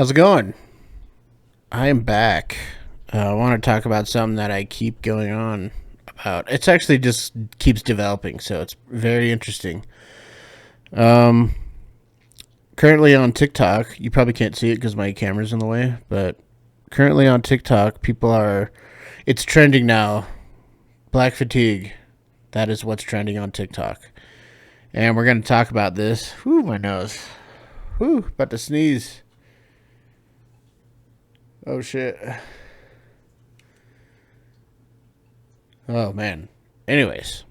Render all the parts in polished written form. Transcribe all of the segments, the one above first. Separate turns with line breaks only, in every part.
How's it going? I am back. I want to talk about something that I keep going on about. It's actually just keeps developing, so it's very interesting. Um, Currently on TikTok, you probably can't see it because my camera's in the way, but currently on TikTok, it's trending now. Black fatigue. That is what's trending on TikTok. And we're going to talk about this. Whew, my nose. Whew, about to sneeze. Oh, shit. Oh, man. Anyways,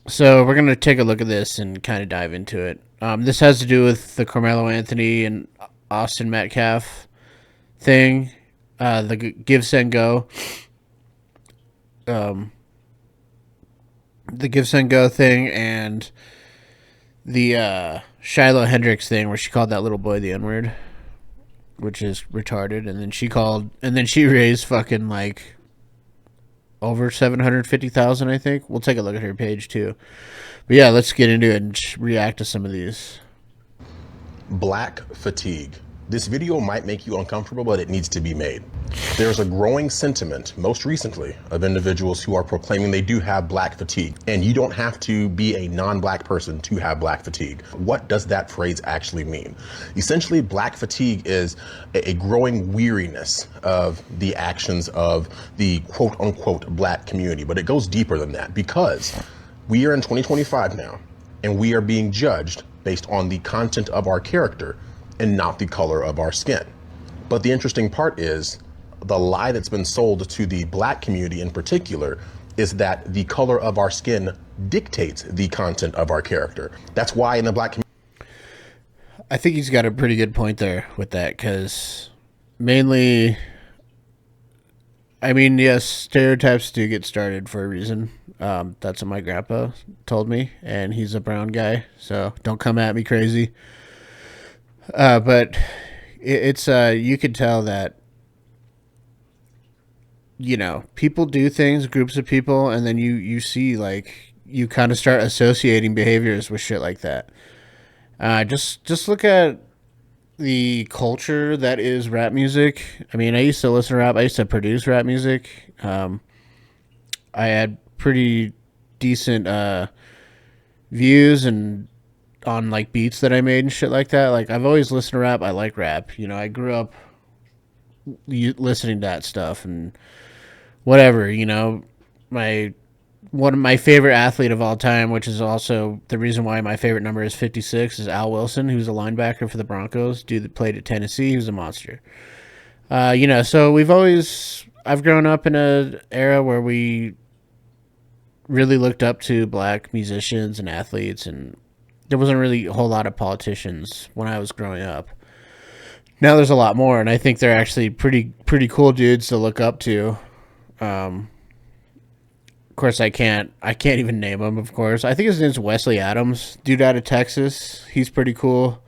so we're gonna take a look at this and kind of dive into it. This has to do with the Carmelo Anthony and Austin Metcalf thing, the Give Send Go, um, the Give Send Go thing, and the Shiloh Hendricks thing, where she called that little boy the N word, which is retarded, and then she raised fucking like over 750,000, I think. We'll take a look at her page too. But yeah, let's get into it and react to some of these.
Black fatigue. This video might make you uncomfortable, but it needs to be made. There's a growing sentiment, most recently, of individuals who are proclaiming they do have black fatigue. And you don't have to be a non-black person to have black fatigue. What does that phrase actually mean? Essentially, black fatigue is a growing weariness of the actions of the quote-unquote black community. But it goes deeper than that, because we are in 2025 now, and we are being judged based on the content of our character and not the color of our skin. But the interesting part is the lie that's been sold to the black community in particular is that the color of our skin dictates the content of our character. That's why in the black community,
I think he's got a pretty good point there with that, because mainly, I mean, yes, stereotypes do get started for a reason. That's what my grandpa told me, and he's a brown guy, so don't come at me crazy. But it's you could tell that, people do things, groups of people, and then you see, like, you kind of start associating behaviors with shit like that. Just look at the culture that is rap music. I mean, I used to listen to rap. I used to produce rap music. I had pretty decent views and on like beats that I made and shit like that. Like, I've always listened to rap. I like rap. I grew up listening to that stuff and whatever. My one of my favorite athlete of all time, which is also the reason why my favorite number is 56, is Al Wilson, who's a linebacker for the Broncos. Dude that played at Tennessee, he was a monster. So I've grown up in an era where we really looked up to black musicians and athletes, and there wasn't really a whole lot of politicians when I was growing up. Now there's a lot more, and I think they're actually pretty cool dudes to look up to. Of course, I can't even name him. Of course, I think his name's Wesley Adams, dude out of Texas. He's pretty cool.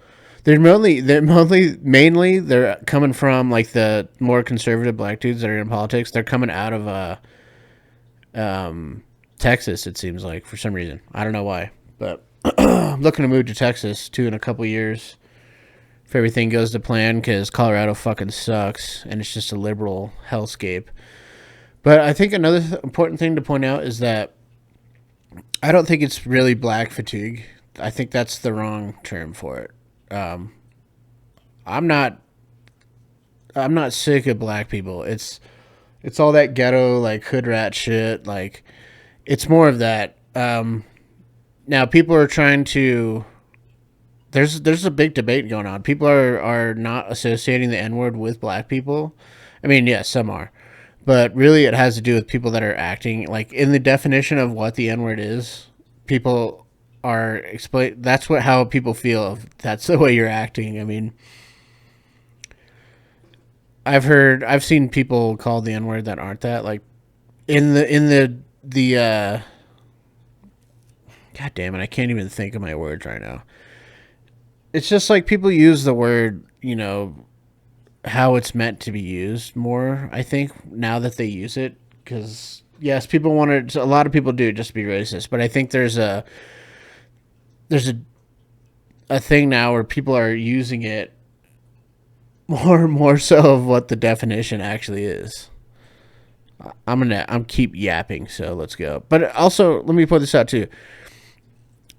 Mainly they're coming from like the more conservative black dudes that are in politics. They're coming out of Texas. It seems like, for some reason, I don't know why, but I'm looking to move to Texas too in a couple years if everything goes to plan, because Colorado fucking sucks and it's just a liberal hellscape. But I think another important thing to point out is that I don't think it's really black fatigue. I think that's the wrong term for it. I'm not sick of black people. It's all that ghetto, like, hood rat shit. Like, it's more of that. Now people are trying to. There's a big debate going on. People are not associating the N word with black people. I mean, yes, some are. But really, it has to do with people that are acting like, in the definition of what the N word is. People are explain. That's how people feel. If that's the way you're acting. I mean, I've seen people call the N word that aren't that. Like, in the God damn it, I can't even think of my words right now. It's just like people use the word, how it's meant to be used more, I think, now that they use it. Because, yes, people want to, a lot of people do just be racist, but I think there's a thing now where people are using it more so of what the definition actually is. I'm keep yapping, so let's go. But also, let me point this out too.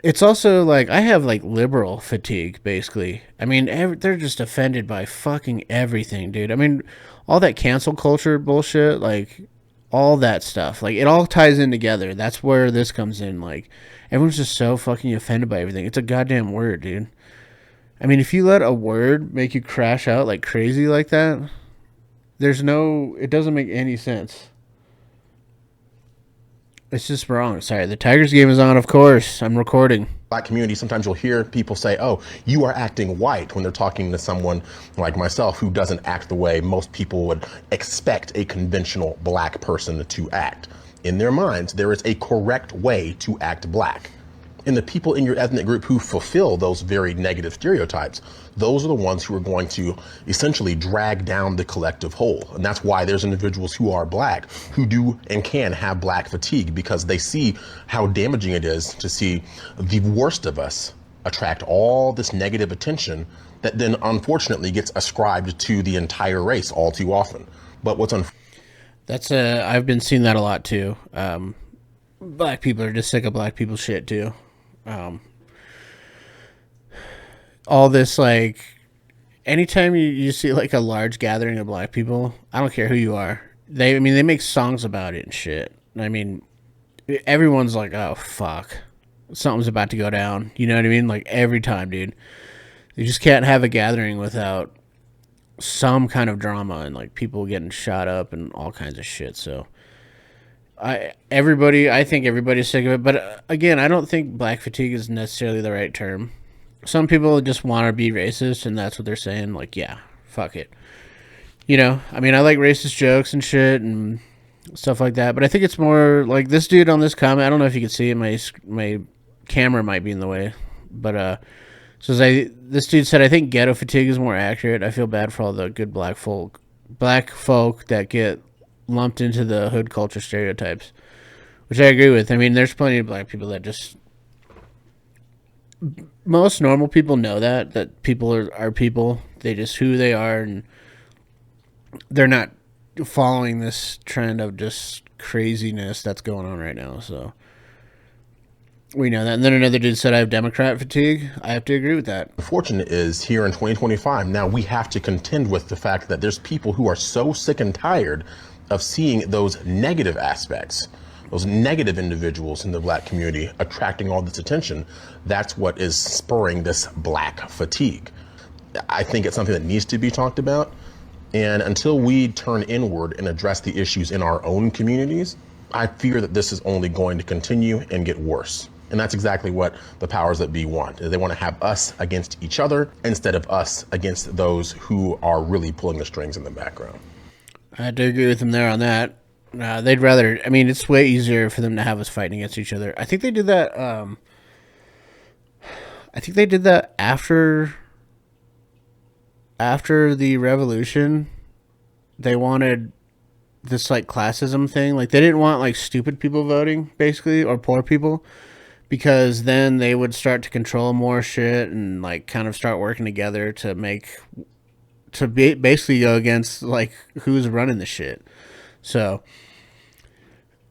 It's also like I have like liberal fatigue, basically. I mean, they're just offended by fucking everything, dude. I mean, all that cancel culture bullshit, like all that stuff, like it all ties in together. That's where this comes in. Like everyone's just so fucking offended by everything. It's a goddamn word, dude. I mean, if you let a word make you crash out like crazy like that, it doesn't make any sense. It's just wrong. Sorry, the Tigers game is on, of course. I'm recording.
Black community, sometimes you'll hear people say, oh, you are acting white, when they're talking to someone like myself who doesn't act the way most people would expect a conventional black person to act. In their minds, there is a correct way to act black. And the people in your ethnic group who fulfill those very negative stereotypes, those are the ones who are going to essentially drag down the collective whole. And that's why there's individuals who are black who do and can have black fatigue, because they see how damaging it is to see the worst of us attract all this negative attention that then unfortunately gets ascribed to the entire race all too often. But what's
I've been seeing that a lot too. Black people are just sick of black people shit too. All this, like, anytime you see like a large gathering of black people, I don't care who you are. They make songs about it and shit. I mean, everyone's like, oh fuck, something's about to go down. You know what I mean? Like every time, dude. You just can't have a gathering without some kind of drama and like people getting shot up and all kinds of shit. So I think everybody's sick of it. But again, I don't think black fatigue is necessarily the right term. Some people just want to be racist, and that's what they're saying. Like, yeah, fuck it. You know, I mean, I like racist jokes and shit and stuff like that. But I think it's more like this dude on this comment. I don't know if you can see it. My camera might be in the way, but this dude said, I think ghetto fatigue is more accurate. I feel bad for all the good black folk that get lumped into the hood culture stereotypes, which I agree with. I mean, there's plenty of black people that just, most normal people know that people are people. They just who they are, and they're not following this trend of just craziness that's going on right now. So we know that. And then another dude said, I have Democrat fatigue. I have to agree with that.
Unfortunate is here in 2025, now we have to contend with the fact that there's people who are so sick and tired of seeing those negative aspects, those negative individuals in the black community attracting all this attention. That's what is spurring this black fatigue. I think it's something that needs to be talked about. And until we turn inward and address the issues in our own communities, I fear that this is only going to continue and get worse. And that's exactly what the powers that be want. They want to have us against each other instead of us against those who are really pulling the strings in the background.
I do agree with them there on that. They'd rather, I mean, it's way easier for them to have us fighting against each other. I think they did that, after the revolution. They wanted this, like, classism thing. Like, they didn't want, like, stupid people voting, basically, or poor people, because then they would start to control more shit and, like, kind of start working together to basically go against, like, who's running the shit. So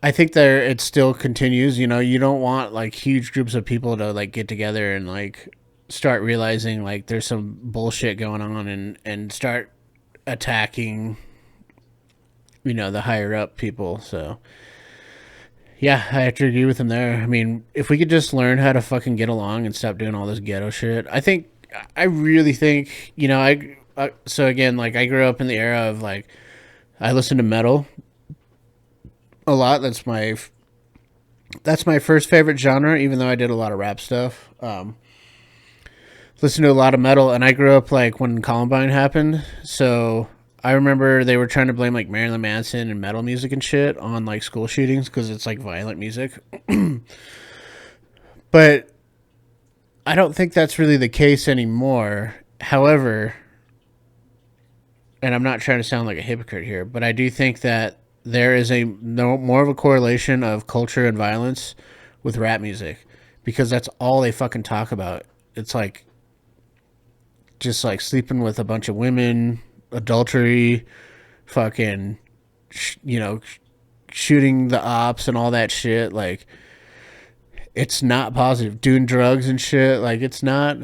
I think it still continues. You know, you don't want like huge groups of people to like get together and like start realizing like there's some bullshit going on and start attacking, you know, the higher up people. So yeah, I have to agree with him there. I mean, if we could just learn how to fucking get along and stop doing all this ghetto shit, I really think, you know, so again, like I grew up in the era of like, I listen to metal a lot. That's my first favorite genre, even though I did a lot of rap stuff. Listen to a lot of metal, and I grew up like when Columbine happened. So I remember they were trying to blame like Marilyn Manson and metal music and shit on like school shootings because it's like violent music. But I don't think that's really the case anymore. However, and I'm not trying to sound like a hypocrite here, but I do think that there is more of a correlation of culture and violence with rap music, because that's all they fucking talk about. It's like just like sleeping with a bunch of women, adultery, fucking, shooting the ops and all that shit. Like, it's not positive. Doing drugs and shit. Like, it's not.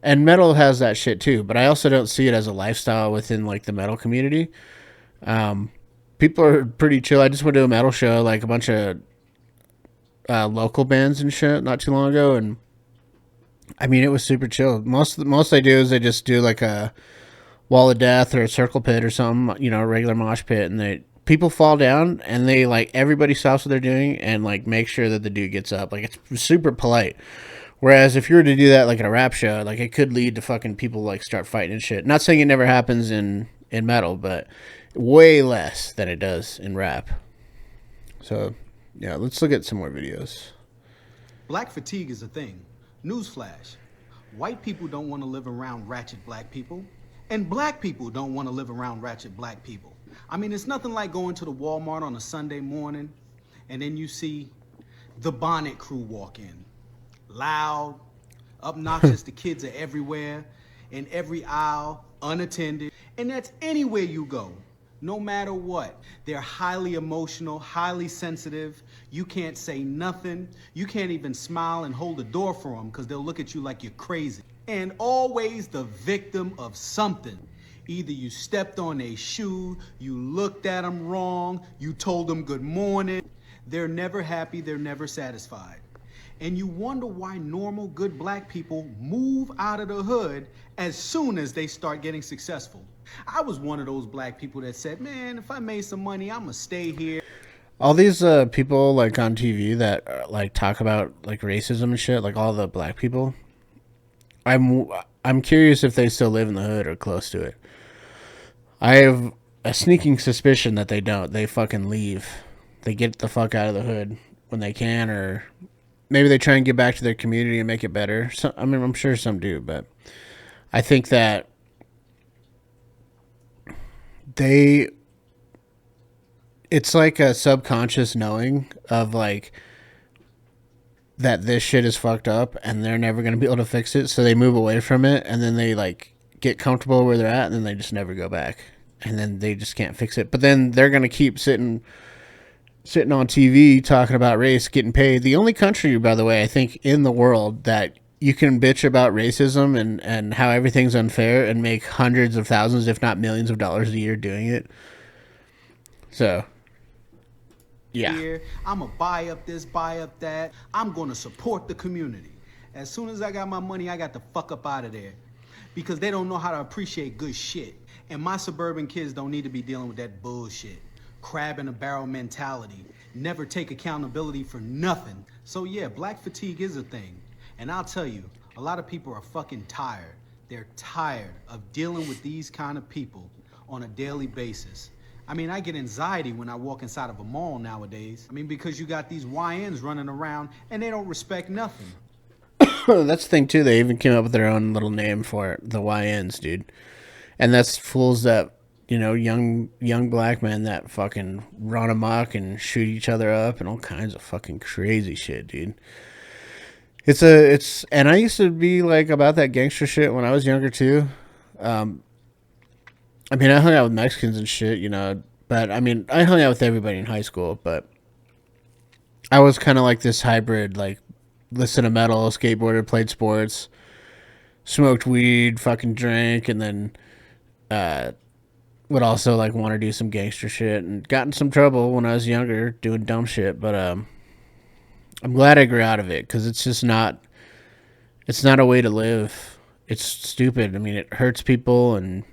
And metal has that shit too, but I also don't see it as a lifestyle within like the metal community. People are pretty chill. I just went to a metal show, like a bunch of local bands and shit, not too long ago, and I mean it was super chill. Most they do is they just do like a wall of death or a circle pit or something, a regular mosh pit, and they people fall down and they like everybody stops what they're doing and like make sure that the dude gets up. Like it's super polite. Whereas if you were to do that like at a rap show, like it could lead to fucking people like start fighting and shit. Not saying it never happens in metal, but way less than it does in rap. So yeah, let's look at some more videos.
Black fatigue is a thing. Newsflash. White people don't want to live around ratchet black people. And black people don't want to live around ratchet black people. I mean, it's nothing like going to the Walmart on a Sunday morning and then you see the Bonnet Crew walk in. Loud, obnoxious, the kids are everywhere, in every aisle, unattended. And that's anywhere you go, no matter what. They're highly emotional, highly sensitive. You can't say nothing. You can't even smile and hold the door for them because they'll look at you like you're crazy. And always the victim of something. Either you stepped on a shoe, you looked at them wrong, you told them good morning. They're never happy, they're never satisfied. And you wonder why normal, good black people move out of the hood as soon as they start getting successful. I was one of those black people that said, man, if I made some money, I'm gonna stay here.
All these people like on TV that like talk about like racism and shit, like all the black people. I'm curious if they still live in the hood or close to it. I have a sneaking suspicion that they don't. They fucking leave. They get the fuck out of the hood when they can, or maybe they try and get back to their community and make it better. So, I mean, I'm sure some do, but I think that it's like a subconscious knowing of like that this shit is fucked up and they're never going to be able to fix it. So they move away from it and then they like get comfortable where they're at and then they just never go back. And then they just can't fix it. But then they're going to keep sitting on TV talking about race, getting paid. The only country, by the way, I think in the world that you can bitch about racism and how everything's unfair and make hundreds of thousands, if not millions of dollars a year doing it. So, yeah.
I'm going to buy up this, buy up that. I'm going to support the community. As soon as I got my money, I got the fuck up out of there. Because they don't know how to appreciate good shit. And my suburban kids don't need to be dealing with that bullshit. Crab in a barrel mentality. Never take accountability for nothing. So yeah, black fatigue is a thing. And I'll tell you, a lot of people are fucking tired. They're tired of dealing with these kind of people on a daily basis. I mean, I get anxiety when I walk inside of a mall nowadays. I mean, because you got these YNs running around and they don't respect nothing.
That's the thing too. They even came up with their own little name for it, the YNs, dude. And that's fools that, young black men that fucking run amok and shoot each other up and all kinds of fucking crazy shit, dude. And I used to be like about that gangster shit when I was younger too. I mean, I hung out with Mexicans and shit, but I mean, I hung out with everybody in high school, but I was kind of like this hybrid, like listened to metal, skateboarded, played sports, smoked weed, fucking drank, and then would also like want to do some gangster shit and got in some trouble when I was younger doing dumb shit. But I'm glad I grew out of it because it's just not a way to live. It's stupid. I mean, it hurts people and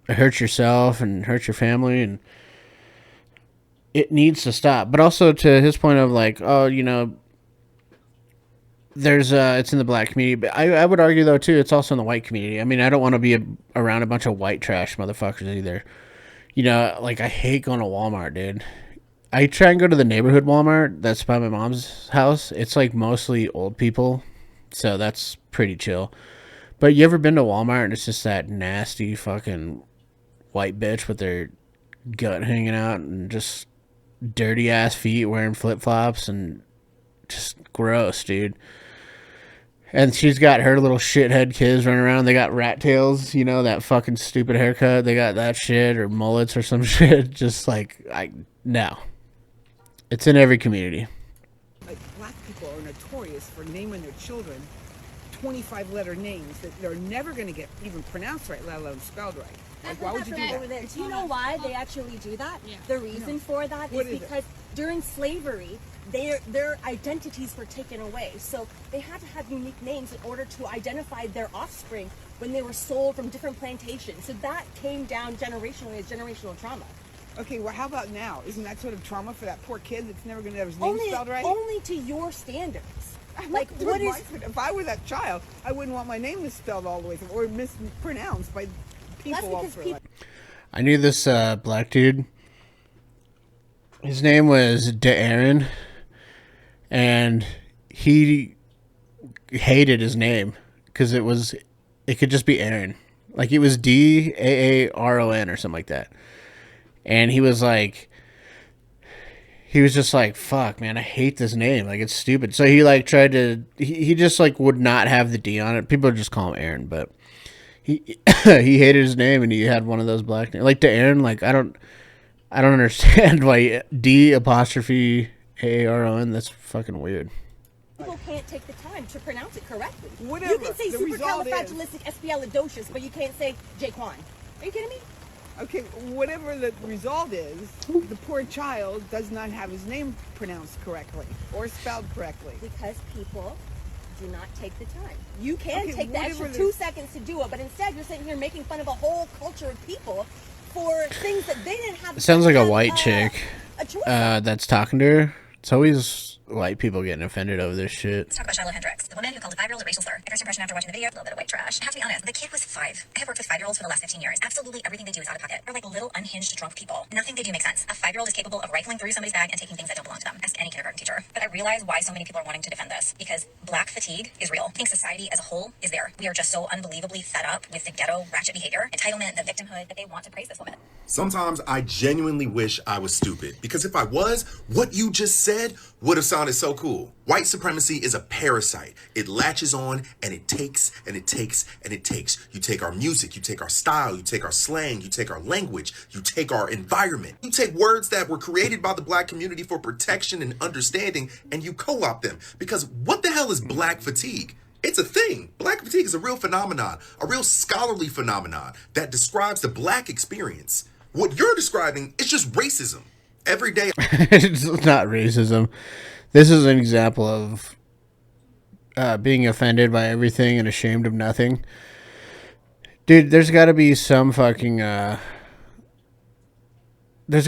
it hurts yourself and hurts your family, and it needs to stop. But also to his point of like, oh, there's it's in the black community, but I would argue though too it's also in the white community. I mean, I don't want to be around a bunch of white trash motherfuckers either. Like I hate going to Walmart, dude. I try and go to the neighborhood Walmart that's by my mom's house. It's like mostly old people, so that's pretty chill. But you ever been to Walmart and it's just that nasty fucking white bitch with their gut hanging out and just dirty ass feet wearing flip flops and just gross, dude. And she's got her little shithead kids running around. They got rat tails, you know, that fucking stupid haircut. They got that shit or mullets or some shit. Just like, no. It's in every community.
Like, black people are notorious for naming their children 25-letter names that they're never going to get even pronounced right, let alone spelled right. Like, why would you do that?
Do you know why they actually do that? Yeah. The reason for that is because during slavery, their identities were taken away. So they had to have unique names in order to identify their offspring when they were sold from different plantations. So that came down generationally as generational trauma.
Okay, well, how about now? Isn't that sort of trauma for that poor kid that's never going to have his name spelled right?
Only to your standards.
Like, if I were that child, I wouldn't want my name misspelled all the way through or mispronounced by people all through.
I knew this black dude. His name was DeAaron, and he hated his name because it could just be Aaron. Like, it was DAARON or something like that. And he was just like, fuck, man, I hate this name. Like, it's stupid. So he like tried to, he just like would not have the D on it. People would just call him Aaron, but he he hated his name, and he had one of those black names. Like, DeAaron, like, I don't understand why D''AARON. That's fucking weird.
People can't take the time to pronounce it correctly.
Whatever.
You can say supercalifragilisticexpialidocious, but you can't say Jaquan. Are you kidding me?
Okay, whatever the result is, the poor child does not have his name pronounced correctly or spelled correctly.
Because people do not take the time. You can take the extra 2 seconds to do it, but instead you're sitting here making fun of a whole culture of people for things that they didn't have.
It sounds like a white chick that's talking to her. It's always white people getting offended over this shit.
Let's talk about Shiloh Hendrix, the woman who called a 5-year-old a racial slur. My first impression after watching the video, a little bit of white trash. I have to be honest, the kid was 5. I have worked with 5-year-olds for the last 15 years. Absolutely everything they do is out of pocket. They're like little unhinged drunk people. Nothing they do makes sense. A 5-year-old is capable of rifling through somebody's bag and taking things that don't belong to them. Ask any kindergarten teacher. But I realize why so many people are wanting to defend this. Because black fatigue is real. I think society as a whole is there. We are just so unbelievably fed up with the ghetto ratchet behavior, entitlement, the victimhood, that they want to praise this woman.
Sometimes I genuinely wish I was stupid, because if I was, what you just said would have sounded so cool. White supremacy is a parasite. It latches on and it takes and it takes and it takes. You take our music, you take our style, you take our slang, you take our language, you take our environment. You take words that were created by the black community for protection and understanding, and you co-opt them. Because what the hell is black fatigue? It's a thing. Black fatigue is a real phenomenon, a real scholarly phenomenon that describes the black experience. What you're describing is just racism. Every day.
It's not racism. This is an example of being offended by everything and ashamed of nothing. Dude, there's got to be some fucking... there's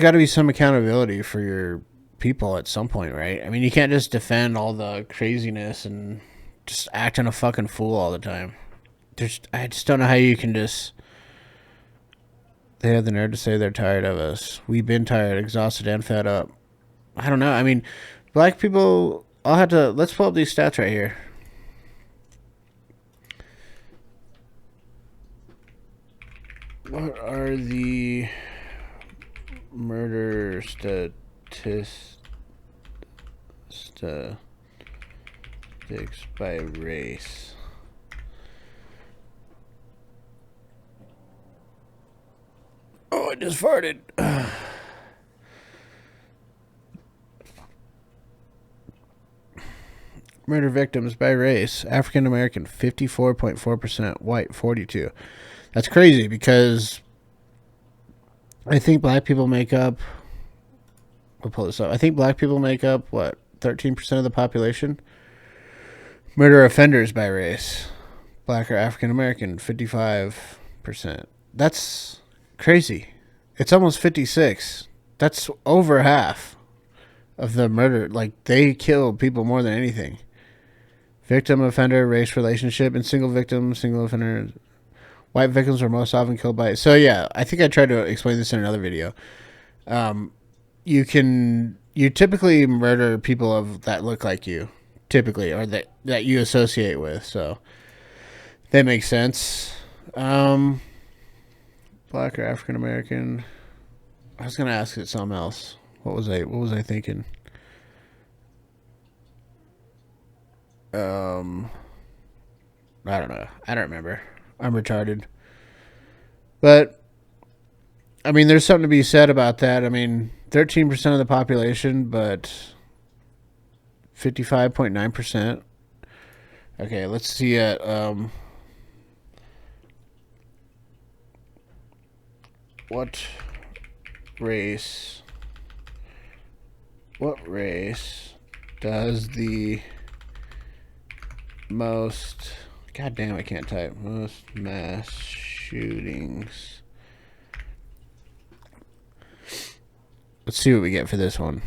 got to be some accountability for your people at some point, right? I mean, you can't just defend all the craziness and just acting a fucking fool all the time. I just don't know how you can just... They have the nerve to say they're tired of us. We've been tired, exhausted, and fed up. I don't know. I mean, black people... Let's pull up these stats right here. What are the murder statistics by race? Oh, I just farted. Murder victims by race. African American, 54.4%. White, 42%. That's crazy because I think black people make up... We'll pull this up. I think black people make up, 13% of the population? Murder offenders by race. Black or African American, 55%. That's... crazy. It's almost 56. That's over half of the murder. Like, they kill people more than anything. Victim, offender, race relationship, and single victim, single offender. White victims are most often killed by... So, yeah, I think I tried to explain this in another video. You typically murder people that look like you. Typically, or that you associate with. So, that makes sense. Black or African American. I was gonna ask it something else. What was I thinking? I don't know. I don't remember. I'm retarded. But, I mean, there's something to be said about that. I mean, 13% of the population, but 55.9%. Okay, let's see at what race does the most, god damn, I can't type, most mass shootings. Let's see what we get for this one.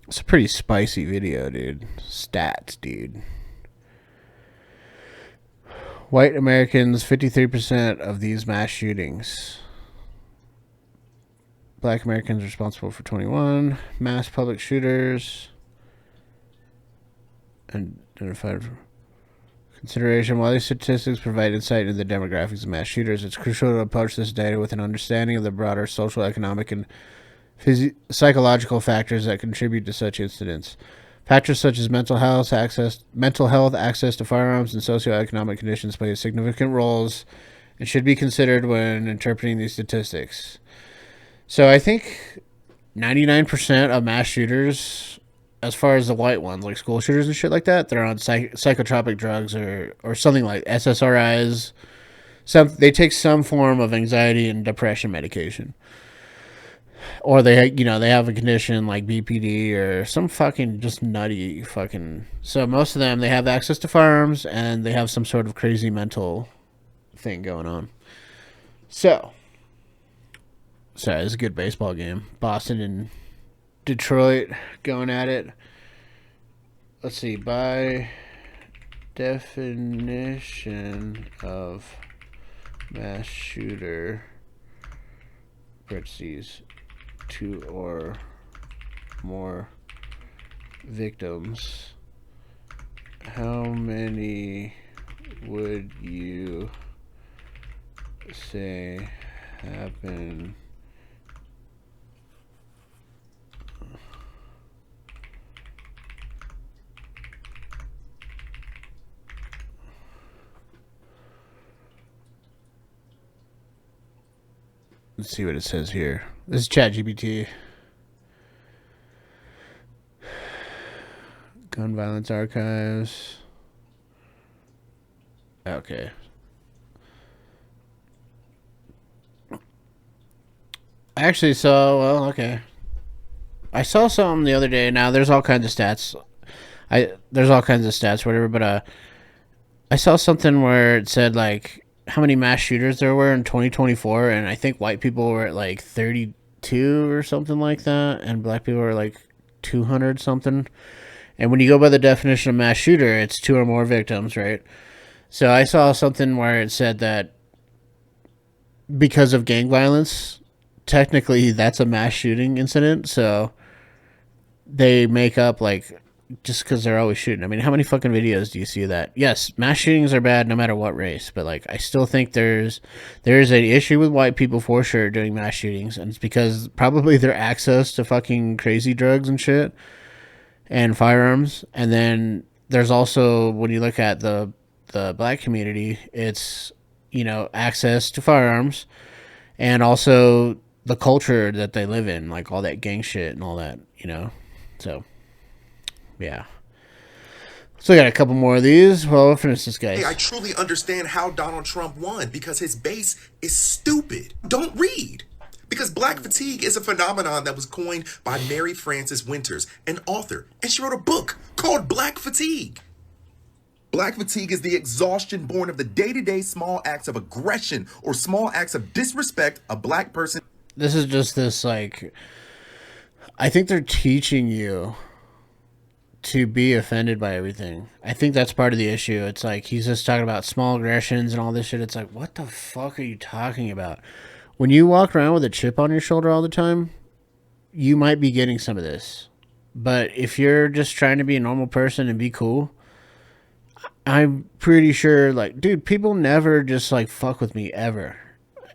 It's a pretty spicy video, dude. Stats, dude. White Americans, 53% of these mass shootings. Black Americans responsible for 21. Mass public shooters. Identified consideration. While these statistics provide insight into the demographics of mass shooters, it's crucial to approach this data with an understanding of the broader social, economic, and psychological factors that contribute to such incidents. Factors such as mental health, access to firearms, and socioeconomic conditions play significant roles and should be considered when interpreting these statistics. So I think 99% of mass shooters, as far as the white ones, like school shooters and shit like that, they're on psychotropic drugs or something like SSRIs. They take some form of anxiety and depression medication. Or they have a condition like BPD or some fucking just nutty fucking. So most of them, they have access to firearms and they have some sort of crazy mental thing going on. So, sorry, this is a good baseball game. Boston and Detroit going at it. Let's see. By definition of mass shooter, parentheses, 2 or more victims, how many would you say happen Let's see what it says here. This is ChatGPT. Gun violence archives. Okay. I actually saw, well, okay. I saw something the other day. Now, there's all kinds of stats. Whatever, but I saw something where it said, like, how many mass shooters there were in 2024, and I think white people were at like 32 or something like that, and black people were like 200 something. And when you go by the definition of mass shooter, it's 2 or more victims, right? So I saw something where it said that because of gang violence, technically that's a mass shooting incident, so they make up like, just because they're always shooting. I mean, how many fucking videos do you see of that? Yes, mass shootings are bad no matter what race, but like, I still think there's an issue with white people for sure doing mass shootings, and it's because probably their access to fucking crazy drugs and shit and firearms. And then there's also, when you look at the black community, it's, access to firearms and also the culture that they live in, like all that gang shit and all that, so yeah. So I got a couple more of these. Well, we'll finish this, guys.
Hey, I truly understand how Donald Trump won, because his base is stupid. Don't read. Because black fatigue is a phenomenon that was coined by Mary Frances Winters, an author, and she wrote a book called Black Fatigue. Black fatigue is the exhaustion born of the day-to-day small acts of aggression or small acts of disrespect a black person.
This is just this, like, I think they're teaching you to be offended by everything. I think that's part of the issue. It's like, he's just talking about small aggressions and all this shit. It's like, what the fuck are you talking about? When you walk around with a chip on your shoulder all the time, you might be getting some of this. But if you're just trying to be a normal person and be cool, I'm pretty sure, like, dude, people never just, like, fuck with me, ever.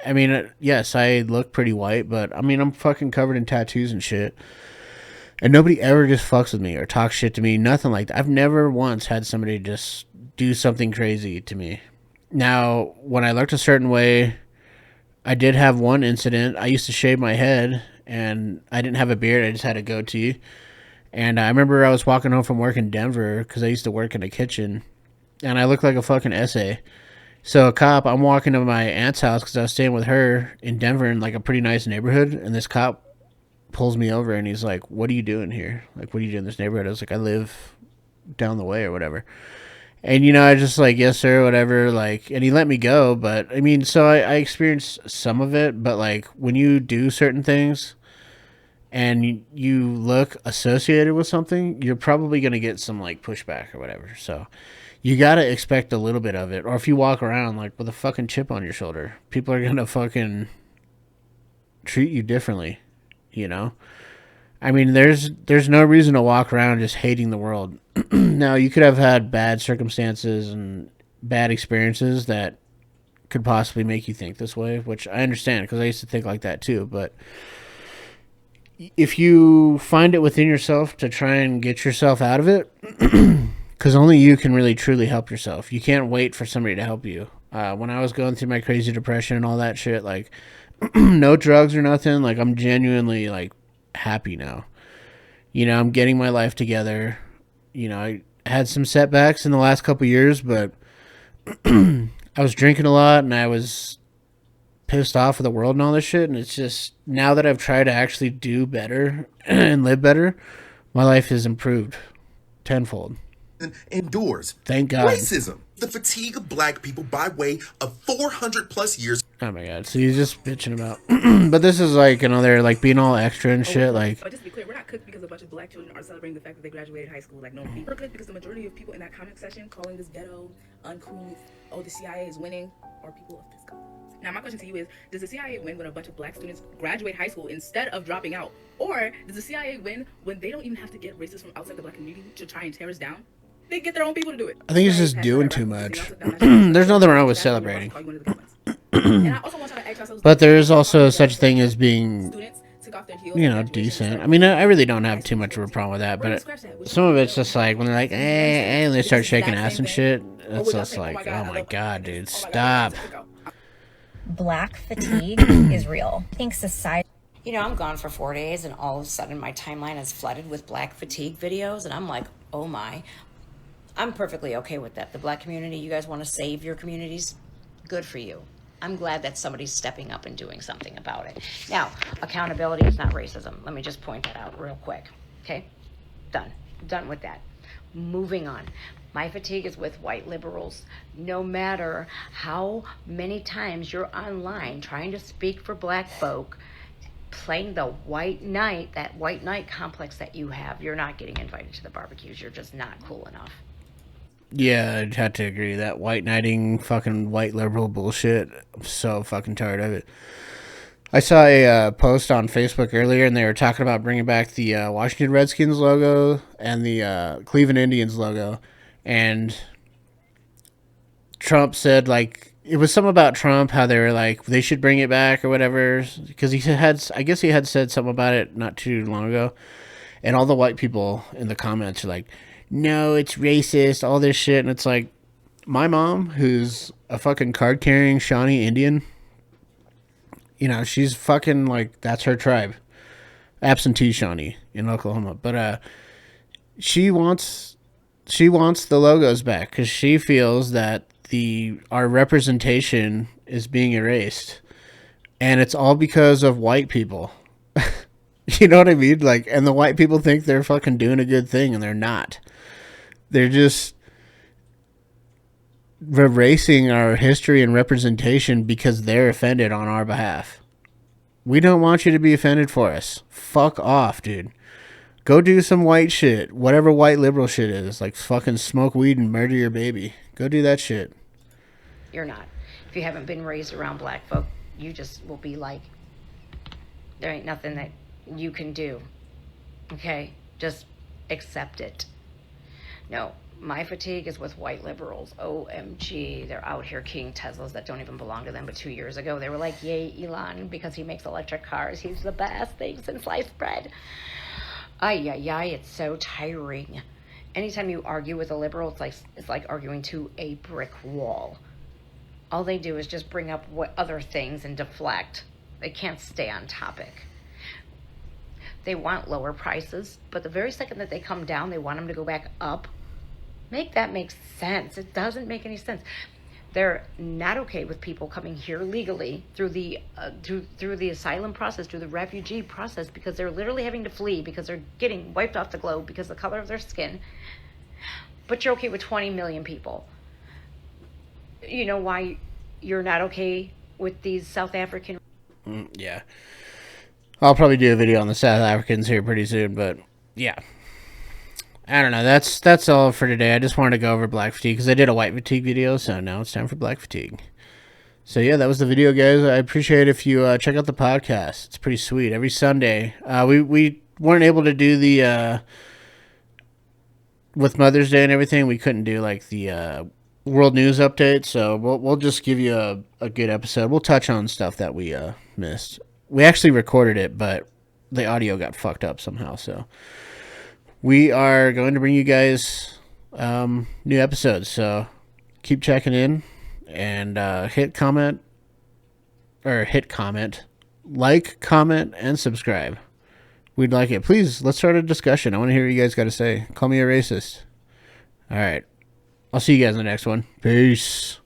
I mean, yes, I look pretty white, but, I mean, I'm fucking covered in tattoos and shit. And nobody ever just fucks with me or talks shit to me, nothing like that. I've never once had somebody just do something crazy to me. Now, when I looked a certain way, I did have one incident. I used to shave my head, and I didn't have a beard. I just had a goatee. And I remember I was walking home from work in Denver because I used to work in a kitchen, and I looked like a fucking essay. So a cop, I'm walking to my aunt's house because I was staying with her in Denver in like a pretty nice neighborhood, and this cop pulls me over and he's like, "What are you doing here? Like, what are you doing in this neighborhood?" I was like, "I live down the way or whatever." And I just like, "Yes sir," whatever, like, and he let me go. But I mean, so I experienced some of it, but like when you do certain things and you look associated with something, you're probably going to get some like pushback or whatever. So you got to expect a little bit of it. Or if you walk around like with a fucking chip on your shoulder, people are going to fucking treat you differently, you know? I mean, there's no reason to walk around just hating the world. Now, you could have had bad circumstances and bad experiences that could possibly make you think this way, which I understand because I used to think like that too. But if you find it within yourself to try and get yourself out of it, because only you can really truly help yourself. You can't wait for somebody to help you. When I was going through my crazy depression and all that shit, like no drugs or nothing, like I'm genuinely like happy now. I'm getting my life together. I had some setbacks in the last couple years, but I was drinking a lot and I was pissed off with the world and all this shit. And it's just now that I've tried to actually do better and live better, my life has improved tenfold.
Endures.
Thank God.
Racism. The fatigue of black people by way of 400 plus years.
Oh my God. So he's just bitching about. But this is like another, like being all extra and shit. Like,
but just to be clear, we're not cooked because a bunch of black children are celebrating the fact that they graduated high school like normal people. We're cooked because the majority of people in that comment section calling this ghetto, uncouth, oh, the CIA is winning, are people of this color. Now, my question to you is, does the CIA win when a bunch of black students graduate high school instead of dropping out? Or does the CIA win when they don't even have to get racists from outside the black community to try and tear us down? They get their own people to do it.
I think he's just doing too much. There's nothing wrong with celebrating. But there is also such a thing as being, decent. I mean, I really don't have too much of a problem with that, but some of it's just like when they're like, and they start shaking ass and shit. It's just like, oh my God, dude, stop.
Black fatigue is real. I think society.
I'm gone for 4 days and all of a sudden my timeline is flooded with black fatigue videos and I'm like, oh my. I'm perfectly okay with that. The black community, you guys want to save your communities? Good for you. I'm glad that somebody's stepping up and doing something about it. Now, accountability is not racism. Let me just point that out real quick. Okay? Done with that. Moving on. My fatigue is with white liberals. No matter how many times you're online trying to speak for black folk, playing the white knight, that white knight complex that you have, you're not getting invited to the barbecues. You're just not cool enough.
Yeah, I'd have to agree. That white knighting, fucking white liberal bullshit, I'm so fucking tired of it. I saw a post on Facebook earlier, and they were talking about bringing back the Washington Redskins logo and the Cleveland Indians logo. And Trump said, like, it was something about Trump, how they were like, they should bring it back or whatever. Because I guess he had said something about it not too long ago. And all the white people in the comments are like, no, it's racist, all this shit. And it's like, my mom, who's a fucking card-carrying Shawnee Indian, she's fucking like, that's her tribe. Absentee Shawnee in Oklahoma. But she wants the logos back because she feels that our representation is being erased. And it's all because of white people. You know what I mean? Like, and the white people think they're fucking doing a good thing, and they're not. They're just erasing our history and representation because they're offended on our behalf. We don't want you to be offended for us. Fuck off, dude. Go do some white shit. Whatever white liberal shit is. Like fucking smoke weed and murder your baby. Go do that shit.
You're not. If you haven't been raised around black folk, you just will be like, there ain't nothing that you can do. Okay? Just accept it. No, my fatigue is with white liberals. OMG, they're out here keying Teslas that don't even belong to them. But 2 years ago, they were like, yay, Elon, because he makes electric cars. He's the best thing since sliced bread. Ay, it's so tiring. Anytime you argue with a liberal, it's like arguing to a brick wall. All they do is just bring up what other things and deflect. They can't stay on topic. They want lower prices, but the very second that they come down, they want them to go back up. Make that make sense. It doesn't make any sense. They're not okay with people coming here legally through the through the asylum process, through the refugee process, because they're literally having to flee because they're getting wiped off the globe because of the color of their skin. But you're okay with 20 million people. You know why you're not okay with these South African?
Yeah. I'll probably do a video on the South Africans here pretty soon, but yeah. I don't know. That's all for today. I just wanted to go over black fatigue because I did a white fatigue video, so now it's time for black fatigue. So yeah, that was the video, guys. I appreciate if you check out the podcast. It's pretty sweet. Every Sunday, we weren't able to do the with Mother's Day and everything. We couldn't do like the world news update, so we'll just give you a good episode. We'll touch on stuff that we missed. We actually recorded it, but the audio got fucked up somehow, so we are going to bring you guys new episodes, so keep checking in and hit comment, like, comment, and subscribe. We'd like it. Please, let's start a discussion. I want to hear what you guys got to say. Call me a racist. All right. I'll see you guys in the next one. Peace.